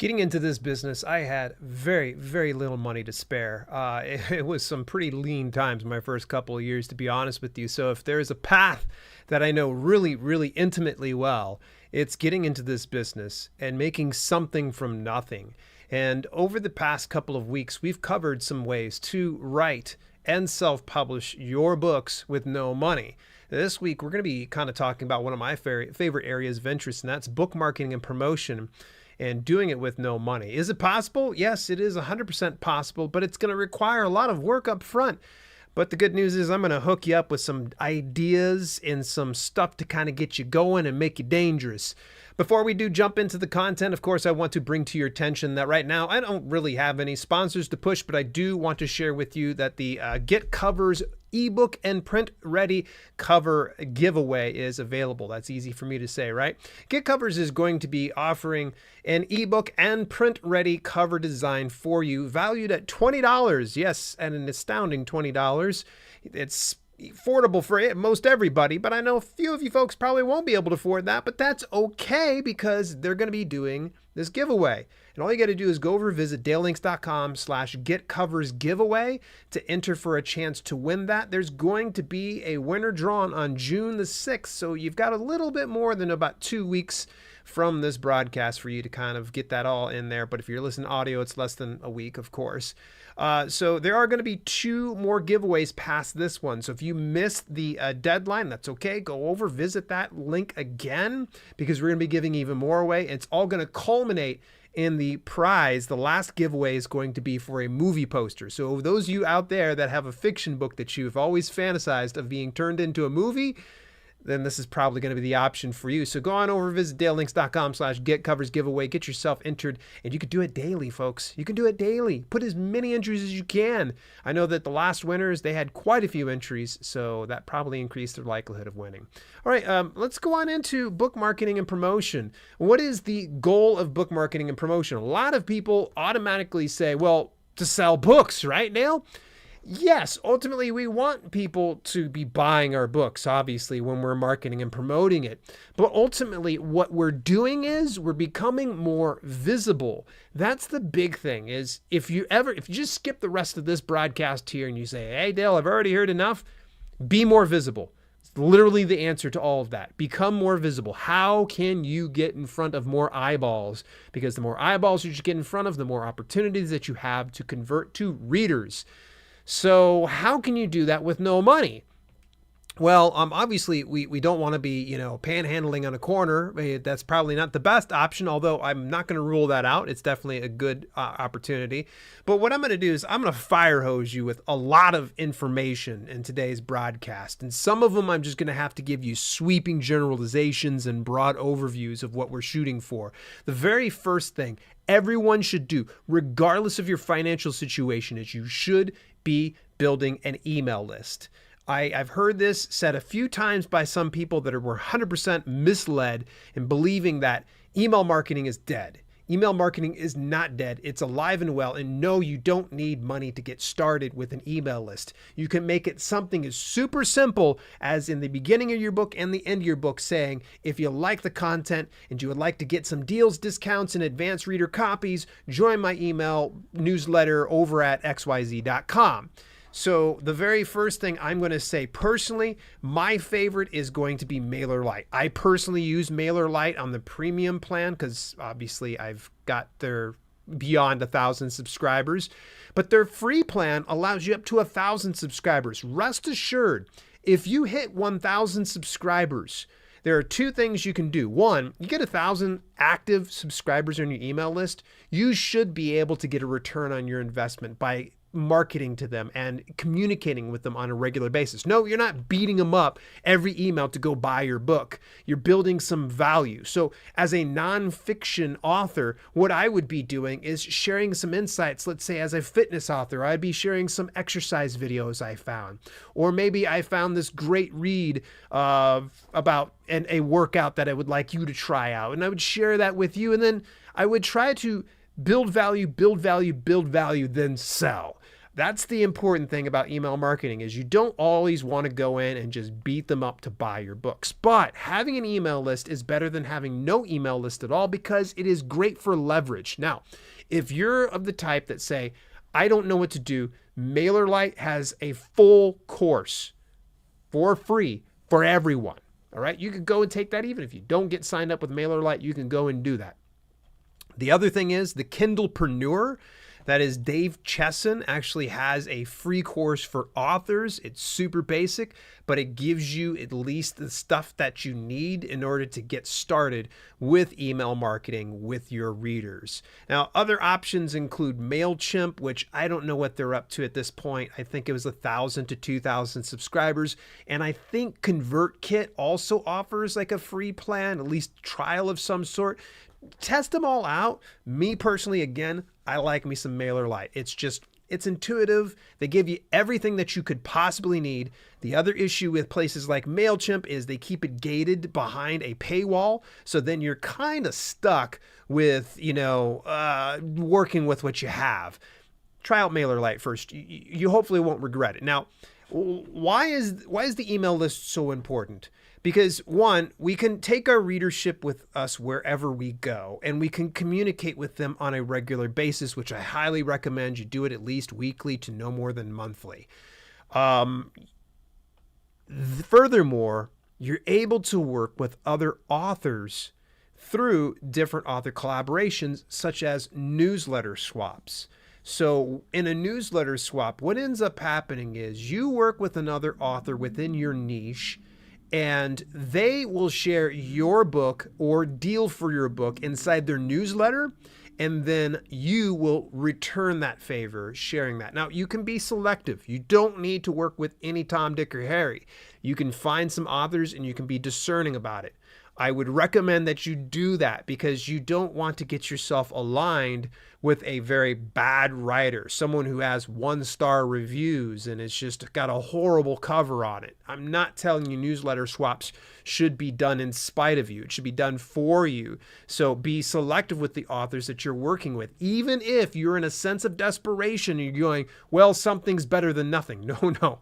Getting into this business, I had very, very little money to spare. It was some pretty lean times my first couple of years, to be honest with you. So if there is a path that I know really, really intimately well, it's getting into this business and making something from nothing. And over the past couple of weeks, we've covered some ways to write and self-publish your books with no money. This week, we're going to be kind of talking about one of my favorite areas of interest, and that's book marketing and promotion, and doing it with no money. Is it possible? Yes, it is 100% possible, but it's going to require a lot of work up front. But the good news is I'm going to hook you up with some ideas and some stuff to kind of get you going and make you dangerous. Before we do jump into the content, of course, I want to bring to your attention that right now I don't really have any sponsors to push, but I do want to share with you that the Get Covers ebook and print ready cover giveaway is available. That's easy for me to say, right? Get Covers is going to be offering an ebook and print ready cover design for you, valued at $20. Yes, and an astounding $20. It's affordable for most everybody, but I know a few of you folks probably won't be able to afford that, but that's okay because they're going to be doing this giveaway. And all you got to do is go over, visit dalelinks.com/getcoversgiveaway to enter for a chance to win that. There's going to be a winner drawn on June the 6th, so you've got a little bit more than about 2 weeks from this broadcast for you to kind of get that all in there. But if you're listening to audio, it's less than a week, of course. So there are going to be 2 more giveaways past this one. So if you missed the deadline, that's okay. Go over, visit that link again, because we're going to be giving even more away. It's all going to culminate in the prize. The last giveaway is going to be for a movie poster. So those of you out there that have a fiction book that you've always fantasized of being turned into a movie, then this is probably going to be the option for you. So go on over, visit dalelinks.com/getcoversgiveaway, get yourself entered, and you can do it daily, folks. You can do it daily. Put as many entries as you can. I know that the last winners, they had quite a few entries, so that probably increased their likelihood of winning. All right, let's go on into book marketing and promotion. What is the goal of book marketing and promotion? A lot of people automatically say, well, to sell books, right, Dale? Yes, ultimately we want people to be buying our books, obviously, when we're marketing and promoting it. But ultimately what we're doing is we're becoming more visible. That's the big thing, is if you just skip the rest of this broadcast here and you say, hey, Dale, I've already heard enough, be more visible. It's literally the answer to all of that. Become more visible. How can you get in front of more eyeballs? Because the more eyeballs you get in front of, the more opportunities that you have to convert to readers. So how can you do that with no money? Well, obviously we don't want to be, panhandling on a corner. That's probably not the best option, although I'm not going to rule that out. It's definitely a good opportunity. But what I'm going to do is I'm going to fire hose you with a lot of information in today's broadcast. And some of them I'm just going to have to give you sweeping generalizations and broad overviews of what we're shooting for. The very first thing everyone should do, regardless of your financial situation, is you should be building an email list. I've heard this said a few times by some people that were 100% misled in believing that email marketing is dead. Email marketing is not dead. It's alive and well. And no, you don't need money to get started with an email list. You can make it something as super simple as in the beginning of your book and the end of your book saying, if you like the content and you would like to get some deals, discounts, and advanced reader copies, join my email newsletter over at xyz.com. So the very first thing I'm going to say personally, my favorite is going to be MailerLite. I personally use MailerLite on the premium plan because obviously I've got their beyond 1,000 subscribers, but their free plan allows you up to 1,000 subscribers. Rest assured, if you hit 1,000 subscribers, there are 2 things you can do. One, you get 1,000 active subscribers on your email list. You should be able to get a return on your investment by marketing to them and communicating with them on a regular basis. No, you're not beating them up every email to go buy your book. You're building some value. So as a nonfiction author, what I would be doing is sharing some insights. Let's say as a fitness author, I'd be sharing some exercise videos I found. Or maybe I found this great read about a workout that I would like you to try out. And I would share that with you. And then I would try to build value, then sell. That's the important thing about email marketing is you don't always want to go in and just beat them up to buy your books. But having an email list is better than having no email list at all because it is great for leverage. Now, if you're of the type that say, I don't know what to do, MailerLite has a full course for free for everyone. All right. You could go and take that. Even if you don't get signed up with MailerLite, you can go and do that. The other thing is the Kindlepreneur. That is Dave Chesson actually has a free course for authors. It's super basic, but it gives you at least the stuff that you need in order to get started with email marketing with your readers. Now, other options include MailChimp, which I don't know what they're up to at this point. I think it was 1,000 to 2,000 subscribers. And I think ConvertKit also offers like a free plan, at least trial of some sort. Test them all out. Me personally, again, I like me some MailerLite. It's intuitive. They give you everything that you could possibly need. The other issue with places like MailChimp is they keep it gated behind a paywall. So then you're kind of stuck with, working with what you have. Try out MailerLite first. You hopefully won't regret it. Now, why is the email list so important? Because one, we can take our readership with us wherever we go, and we can communicate with them on a regular basis, which I highly recommend you do it at least weekly to no more than monthly. Furthermore, you're able to work with other authors through different author collaborations, such as newsletter swaps. So in a newsletter swap, what ends up happening is you work with another author within your niche, and they will share your book or deal for your book inside their newsletter, and then you will return that favor, sharing that. Now, you can be selective. You don't need to work with any Tom, Dick, or Harry. You can find some authors and you can be discerning about it. I would recommend that you do that because you don't want to get yourself aligned with a very bad writer, someone who has 1-star reviews and it's just got a horrible cover on it. I'm not telling you newsletter swaps should be done in spite of you. It should be done for you. So be selective with the authors that you're working with, even if you're in a sense of desperation and you're going, well, something's better than nothing. No.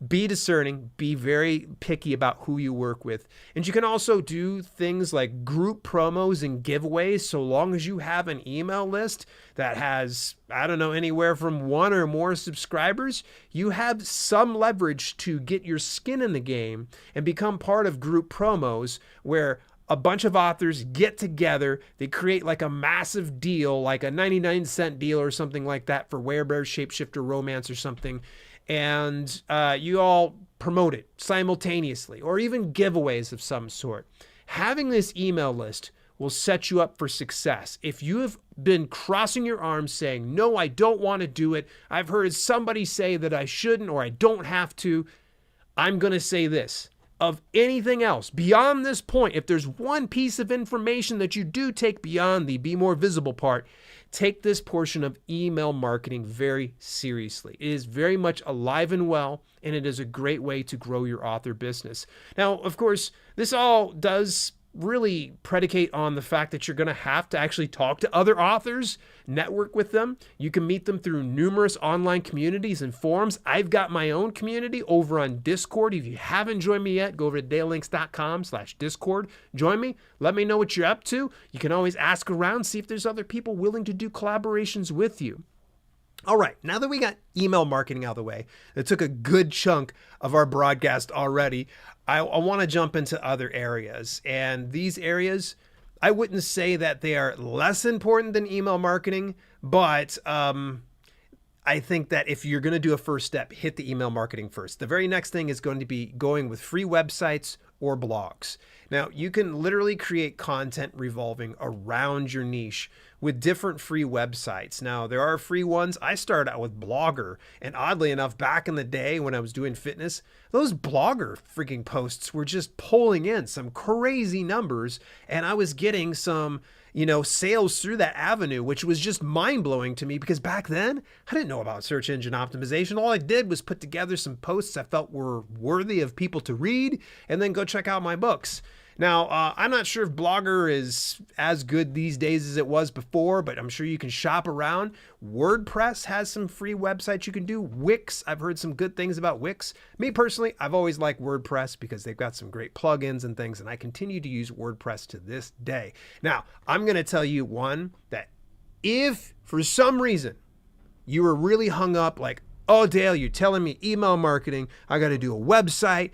Be discerning, be very picky about who you work with. And you can also do things like group promos and giveaways so long as you have an email list that has, anywhere from 1 or more subscribers. You have some leverage to get your skin in the game and become part of group promos where a bunch of authors get together, they create like a massive deal, like a 99-cent deal or something like that for Werebear, Shapeshifter, Romance or something. And you all promote it simultaneously, or even giveaways of some sort. Having this email list will set you up for success. If you have been crossing your arms saying, no, I don't want to do it, I've heard somebody say that I shouldn't or I don't have to, I'm going to say this. Of anything else beyond this point, if there's one piece of information that you do take beyond the be more visible part, take this portion of email marketing very seriously. It is very much alive and well, and it is a great way to grow your author business. Now, of course, this all does really predicate on the fact that you're going to have to actually talk to other authors, network with them. You can meet them through numerous online communities and forums. I've got my own community over on Discord. If you haven't joined me yet, go over to dalelinks.com/Discord. Join me. Let me know what you're up to. You can always ask around, see if there's other people willing to do collaborations with you. All right, now that we got email marketing out of the way, it took a good chunk of our broadcast already. I want to jump into other areas. And these areas, I wouldn't say that they are less important than email marketing, but I think that if you're going to do a first step, hit the email marketing first. The very next thing is going to be going with free websites or blogs. Now, you can literally create content revolving around your niche with different free websites. Now, there are free ones. I started out with Blogger, and oddly enough, back in the day when I was doing fitness, those Blogger freaking posts were just pulling in some crazy numbers, and I was getting some sales through that avenue, which was just mind-blowing to me because back then I didn't know about search engine optimization. All I did was put together some posts I felt were worthy of people to read and then go check out my books. Now, I'm not sure if Blogger is as good these days as it was before, but I'm sure you can shop around. WordPress has some free websites you can do. Wix, I've heard some good things about Wix. Me personally, I've always liked WordPress because they've got some great plugins and things, and I continue to use WordPress to this day. Now, I'm going to tell you one that if for some reason you were really hung up like, oh, Dale, you're telling me email marketing, I got to do a website.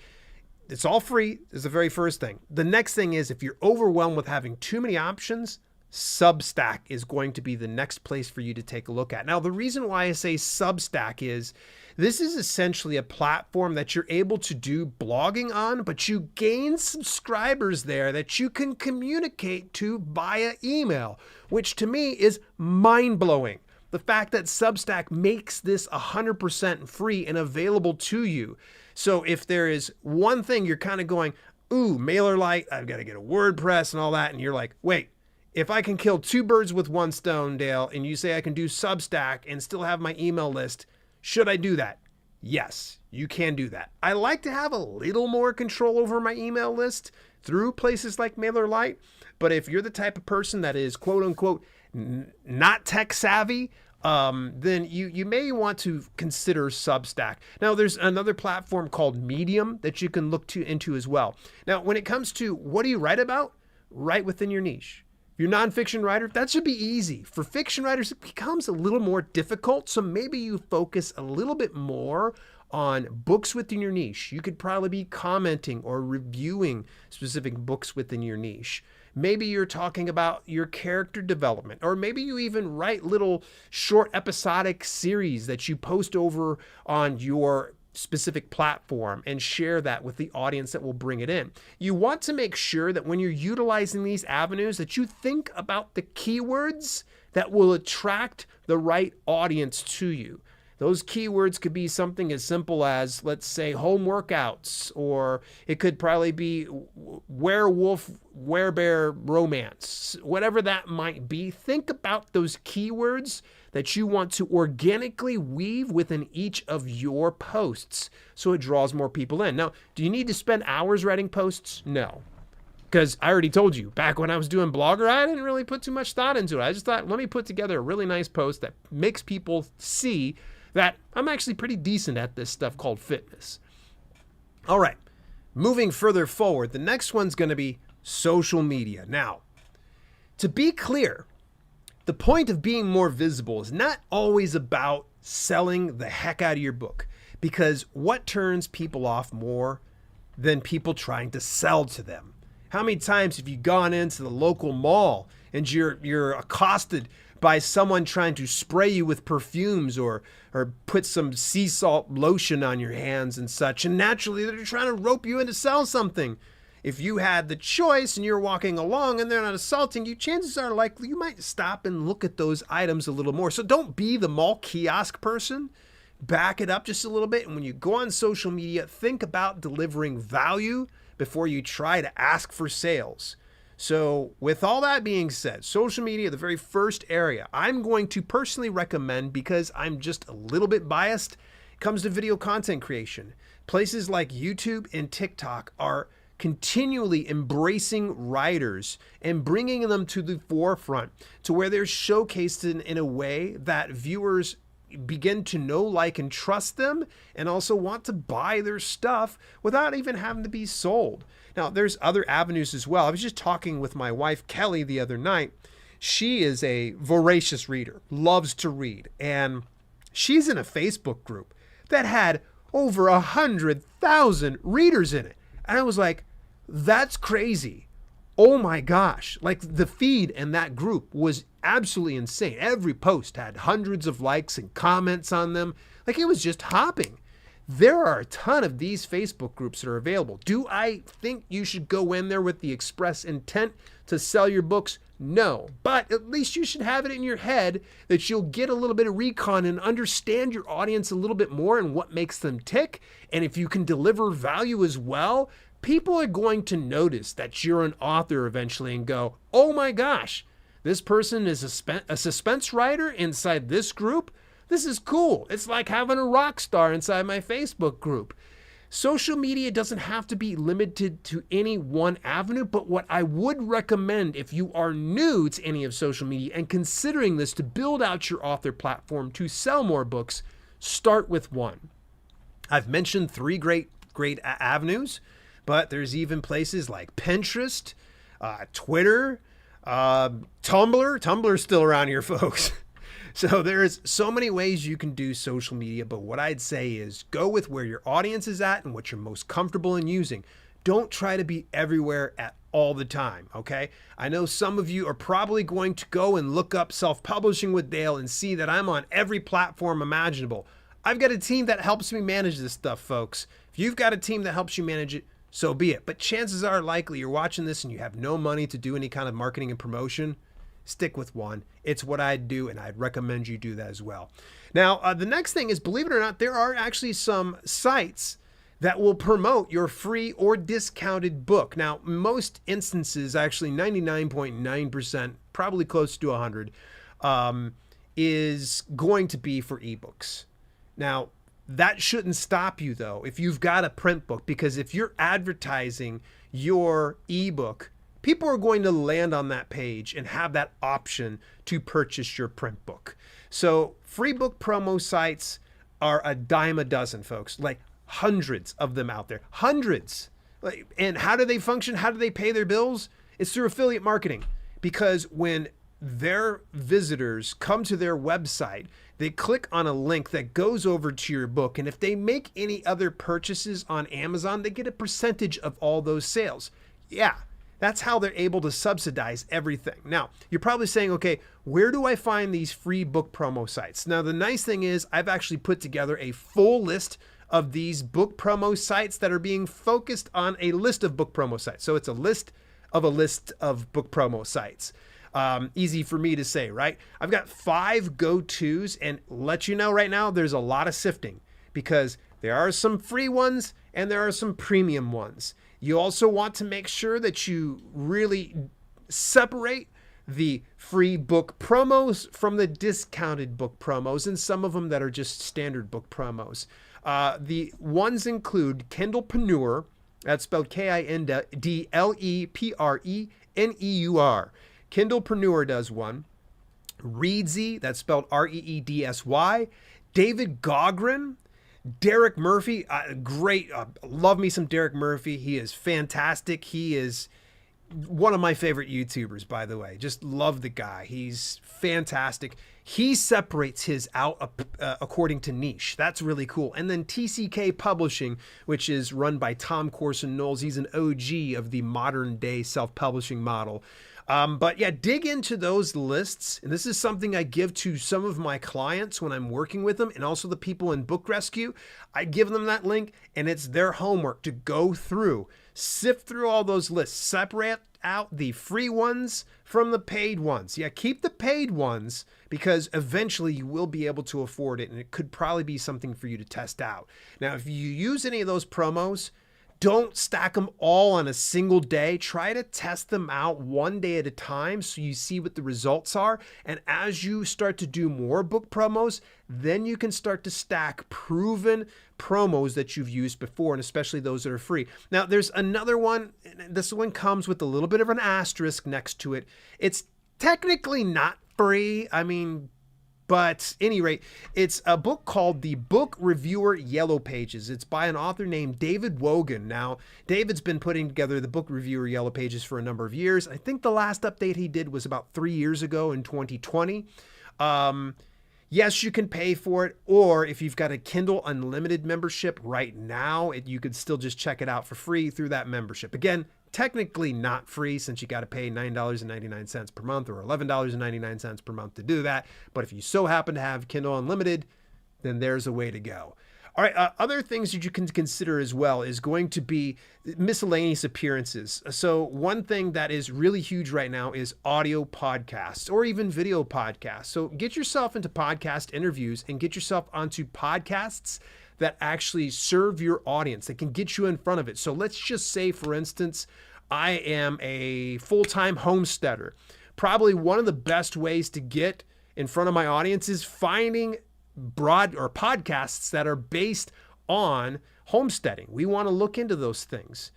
It's all free is the very first thing. The next thing is if you're overwhelmed with having too many options, Substack is going to be the next place for you to take a look at. Now, the reason why I say Substack is this is essentially a platform that you're able to do blogging on, but you gain subscribers there that you can communicate to via email, which to me is mind-blowing. The fact that Substack makes this 100% free and available to you. So if there is one thing you're kind of going, ooh, MailerLite, I've got to get a WordPress and all that. And you're like, wait, if I can kill two birds with one stone, Dale, and you say I can do Substack and still have my email list, should I do that? Yes, you can do that. I like to have a little more control over my email list through places like MailerLite. But if you're the type of person that is quote unquote not tech savvy, then you may want to consider Substack. Now, there's another platform called Medium that you can look into as well. Now, when it comes to what do you write about, write within your niche. If you're a nonfiction writer, that should be easy. For fiction writers, it becomes a little more difficult. So maybe you focus a little bit more on books within your niche. You could probably be commenting or reviewing specific books within your niche. Maybe you're talking about your character development, or maybe you even write little short episodic series that you post over on your specific platform and share that with the audience that will bring it in. You want to make sure that when you're utilizing these avenues that you think about the keywords that will attract the right audience to you. Those keywords could be something as simple as, let's say, home workouts, or it could probably be werewolf, werebear romance, whatever that might be. Think about those keywords that you want to organically weave within each of your posts so it draws more people in. Now, do you need to spend hours writing posts? No. Because I already told you, back when I was doing Blogger, I didn't really put too much thought into it. I just thought, let me put together a really nice post that makes people see that I'm actually pretty decent at this stuff called fitness. All right, moving further forward, the next one's going to be social media. Now, to be clear, the point of being more visible is not always about selling the heck out of your book, because what turns people off more than people trying to sell to them? How many times have you gone into the local mall and you're accosted by someone trying to spray you with perfumes or put some sea salt lotion on your hands and such, and naturally they're trying to rope you in to sell something. If you had the choice and you're walking along and they're not assaulting you, chances are likely you might stop and look at those items a little more. So don't be the mall kiosk person. Back it up just a little bit. And when you go on social media, think about delivering value before you try to ask for sales. So with all that being said, social media, the very first area I'm going to personally recommend, because I'm just a little bit biased, comes to video content creation. Places like YouTube and TikTok are continually embracing writers and bringing them to the forefront to where they're showcased in a way that viewers begin to know, like, and trust them, and also want to buy their stuff without even having to be sold. Now, there's other avenues as well. I was just talking with my wife, Kelly, the other night. She is a voracious reader, loves to read, and she's in a Facebook group that had over 100,000 readers in it. And I was like, that's crazy. Oh my gosh. Like, the feed in that group was absolutely insane. Every post had hundreds of likes and comments on them. Like, it was just hopping. There are a ton of these Facebook groups that are available. Do I think you should go in there with the express intent to sell your books? No, but at least you should have it in your head that you'll get a little bit of recon and understand your audience a little bit more and what makes them tick. And if you can deliver value as well, people are going to notice that you're an author eventually and go, oh my gosh, this person is a suspense writer inside this group. This is cool. It's like having a rock star inside my Facebook group. Social media doesn't have to be limited to any one avenue, but what I would recommend if you are new to any of social media and considering this to build out your author platform to sell more books, start with one. I've mentioned three great avenues, but there's even places like Pinterest, Twitter, Tumblr. Tumblr's still around here, folks. So there's so many ways you can do social media, but what I'd say is go with where your audience is at and what you're most comfortable in using. Don't try to be everywhere at all the time, okay? I know some of you are probably going to go and look up self-publishing with Dale and see that I'm on every platform imaginable. I've got a team that helps me manage this stuff, folks. If you've got a team that helps you manage it, so be it. But chances are likely you're watching this and you have no money to do any kind of marketing and promotion. Stick with one. It's what I'd do, and I'd recommend you do that as well. Now, the next thing is, believe it or not, there are actually some sites that will promote your free or discounted book. Now, most instances, actually 99.9%, probably close to 100, is going to be for ebooks. Now, that shouldn't stop you, though, if you've got a print book, because if you're advertising your ebook, people are going to land on that page and have that option to purchase your print book. So free book promo sites are a dime a dozen, folks, like hundreds of them out there, hundreds. And how do they function? How do they pay their bills? It's through affiliate marketing, because when their visitors come to their website, they click on a link that goes over to your book. And if they make any other purchases on Amazon, they get a percentage of all those sales. Yeah. That's how they're able to subsidize everything. Now, you're probably saying, okay, where do I find these free book promo sites? Now, the nice thing is I've actually put together a full list of these book promo sites that are being focused on a list of book promo sites. So it's a list of book promo sites. Easy for me to say, right? I've got 5 go-tos, and let you know right now, there's a lot of sifting because there are some free ones and there are some premium ones. You also want to make sure that you really separate the free book promos from the discounted book promos, and some of them that are just standard book promos. The ones include Kindlepreneur, that's spelled Kindlepreneur. Kindlepreneur does one. Reedsy, that's spelled Reedsy. David Gaughran, Derek Murphy, great. Love me some Derek Murphy. He is fantastic. He is one of my favorite YouTubers, by the way. Just love the guy. He's fantastic. He separates his out according to niche. That's really cool. And then TCK Publishing, which is run by Tom Corson Knowles. He's an OG of the modern day self-publishing model. But yeah, dig into those lists. And this is something I give to some of my clients when I'm working with them, and also the people in Book Rescue. I give them that link, and it's their homework to go through, sift through all those lists, separate out the free ones from the paid ones. Yeah, keep the paid ones because eventually you will be able to afford it, and it could probably be something for you to test out. Now, if you use any of those promos, don't stack them all on a single day. Try to test them out one day at a time so you see what the results are. And as you start to do more book promos, then you can start to stack proven promos that you've used before, and especially those that are free. Now, there's another one. This one comes with a little bit of an asterisk next to it. It's technically not free. But at any rate, it's a book called The Book Reviewer Yellow Pages. It's by an author named David Wogan. Now, David's been putting together the Book Reviewer Yellow Pages for a number of years. I think the last update he did was about 3 years ago in 2020. Yes, you can pay for it, or if you've got a Kindle Unlimited membership right now, you could still just check it out for free through that membership. Again, technically not free since you got to pay $9.99 per month or $11.99 per month to do that. But if you so happen to have Kindle Unlimited, then there's a way to go. All right, other things that you can consider as well is going to be miscellaneous appearances. So one thing that is really huge right now is audio podcasts or even video podcasts. So get yourself into podcast interviews and get yourself onto podcasts that actually serve your audience, that can get you in front of it. So let's just say, for instance, I am a full-time homesteader. Probably one of the best ways to get in front of my audience is finding podcasts that are based on homesteading. We want to look into those things.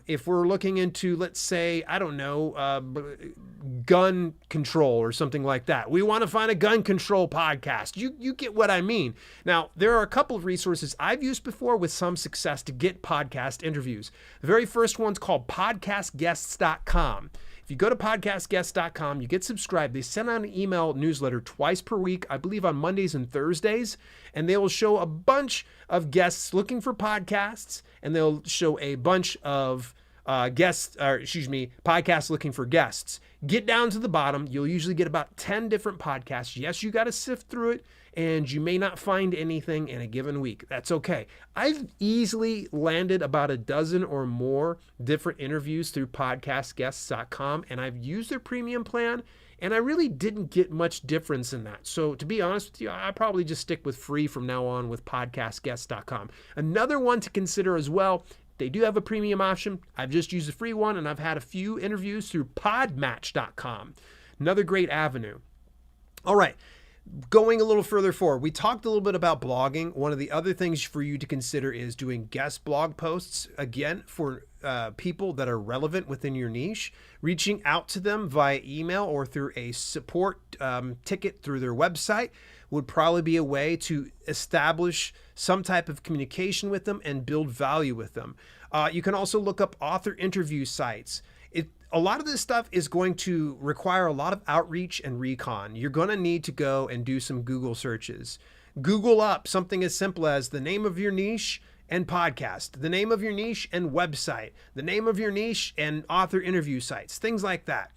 If we're looking into, let's say, I don't know, gun control or something like that, we want to find a gun control podcast. You get what I mean. Now, there are a couple of resources I've used before with some success to get podcast interviews. The very first one's called podcastguests.com. If you go to podcastguests.com, you get subscribed. They send out an email newsletter twice per week, I believe on Mondays and Thursdays, and they will show a bunch of guests looking for podcasts, and they'll show a bunch of podcasts looking for guests. Get down to the bottom. You'll usually get about 10 different podcasts. Yes, you got to sift through it, and you may not find anything in a given week. That's okay. I've easily landed about a dozen or more different interviews through podcastguests.com, and I've used their premium plan, and I really didn't get much difference in that. So to be honest with you, I probably just stick with free from now on with podcastguests.com. Another one to consider as well, they do have a premium option. I've just used the free one, and I've had a few interviews through podmatch.com. Another great avenue. All right. Going a little further forward, we talked a little bit about blogging. One of the other things for you to consider is doing guest blog posts, again, for people that are relevant within your niche, reaching out to them via email or through a support ticket through their website would probably be a way to establish some type of communication with them and build value with them. You can also look up author interview sites. A lot of this stuff is going to require a lot of outreach and recon. You're going to need to go and do some Google searches. Google up something as simple as the name of your niche and podcast, the name of your niche and website, the name of your niche and author interview sites, things like that.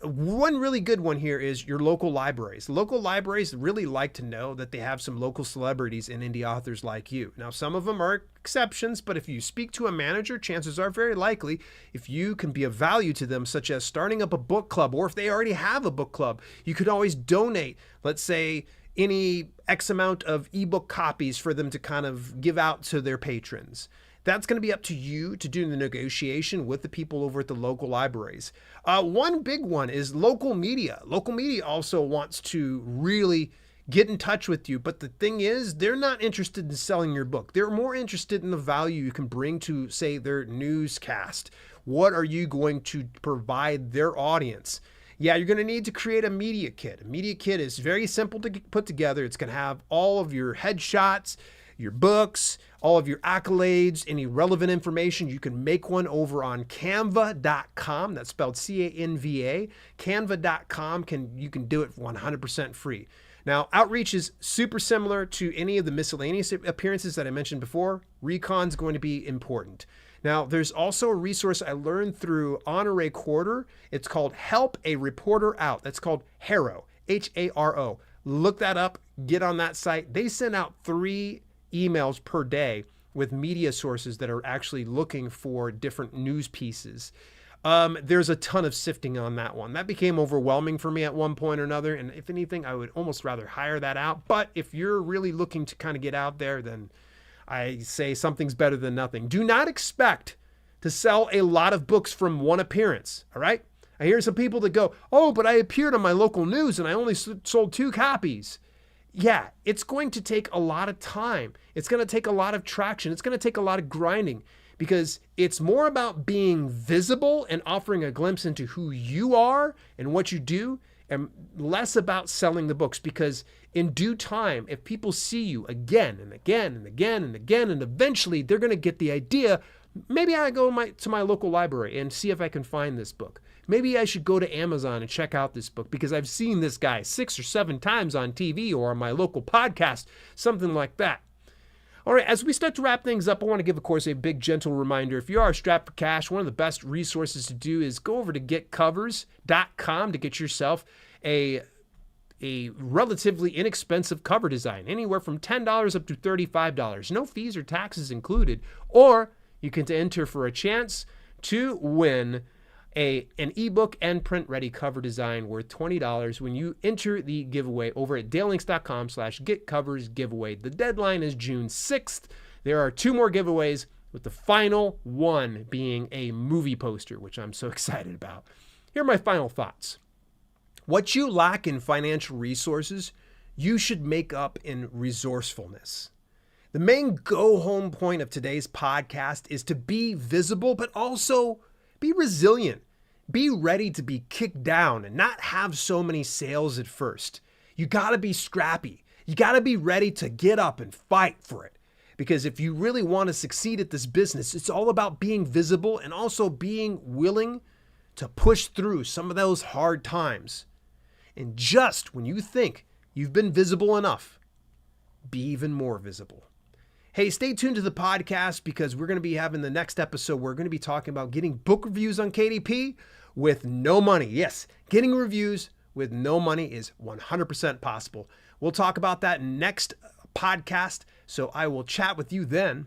One really good one here is your local libraries. Local libraries really like to know that they have some local celebrities and indie authors like you. Now, some of them are exceptions, but if you speak to a manager, chances are very likely if you can be of value to them, such as starting up a book club, or if they already have a book club, you could always donate, let's say, any X amount of ebook copies for them to kind of give out to their patrons. That's going to be up to you to do the negotiation with the people over at the local libraries. One big one is local media. Local media also wants to really get in touch with you. But the thing is, they're not interested in selling your book. They're more interested in the value you can bring to, say, their newscast. What are you going to provide their audience? Yeah, you're going to need to create a media kit. A media kit is very simple to put together. It's going to have all of your headshots, your books, all of your accolades, any relevant information. You can make one over on canva.com. That's spelled Canva. Canva.com, you can do it 100% free. Now, outreach is super similar to any of the miscellaneous appearances that I mentioned before. Recon's going to be important. Now, there's also a resource I learned through Honore Quarter. It's called Help a Reporter Out. That's called HARO, H-A-R-O. Look that up. Get on that site. They send out 3 emails per day with media sources that are actually looking for different news pieces. There's a ton of sifting on that one. That became overwhelming for me at one point or another. And if anything, I would almost rather hire that out. But if you're really looking to kind of get out there, then I say something's better than nothing. Do not expect to sell a lot of books from one appearance. All right. I hear some people that go, oh, but I appeared on my local news and I only sold 2 copies. Yeah, it's going to take a lot of time. It's going to take a lot of traction. It's going to take a lot of grinding because it's more about being visible and offering a glimpse into who you are and what you do and less about selling the books, because in due time, if people see you again and again and again and again, and eventually they're going to get the idea, maybe I go to my local library and see if I can find this book. Maybe I should go to Amazon and check out this book because I've seen this guy 6 or 7 times on TV or on my local podcast, something like that. All right, as we start to wrap things up, I want to give, of course, a big gentle reminder. If you are strapped for cash, one of the best resources to do is go over to getcovers.com to get yourself a relatively inexpensive cover design, anywhere from $10 up to $35. No fees or taxes included. Or you can enter for a chance to win an ebook and print-ready cover design worth $20 when you enter the giveaway over at dalelinks.com/getcoversgiveaway. The deadline is June 6th. There are 2 more giveaways, with the final one being a movie poster, which I'm so excited about. Here are my final thoughts. What you lack in financial resources, you should make up in resourcefulness. The main go-home point of today's podcast is to be visible, but also be resilient. Be ready to be kicked down and not have so many sales at first. You gotta be scrappy. You gotta be ready to get up and fight for it. Because if you really want to succeed at this business, it's all about being visible and also being willing to push through some of those hard times. And just when you think you've been visible enough, be even more visible. Hey, stay tuned to the podcast because we're going to be having the next episode. We're going to be talking about getting book reviews on KDP with no money. Yes, getting reviews with no money is 100% possible. We'll talk about that next podcast. So I will chat with you then.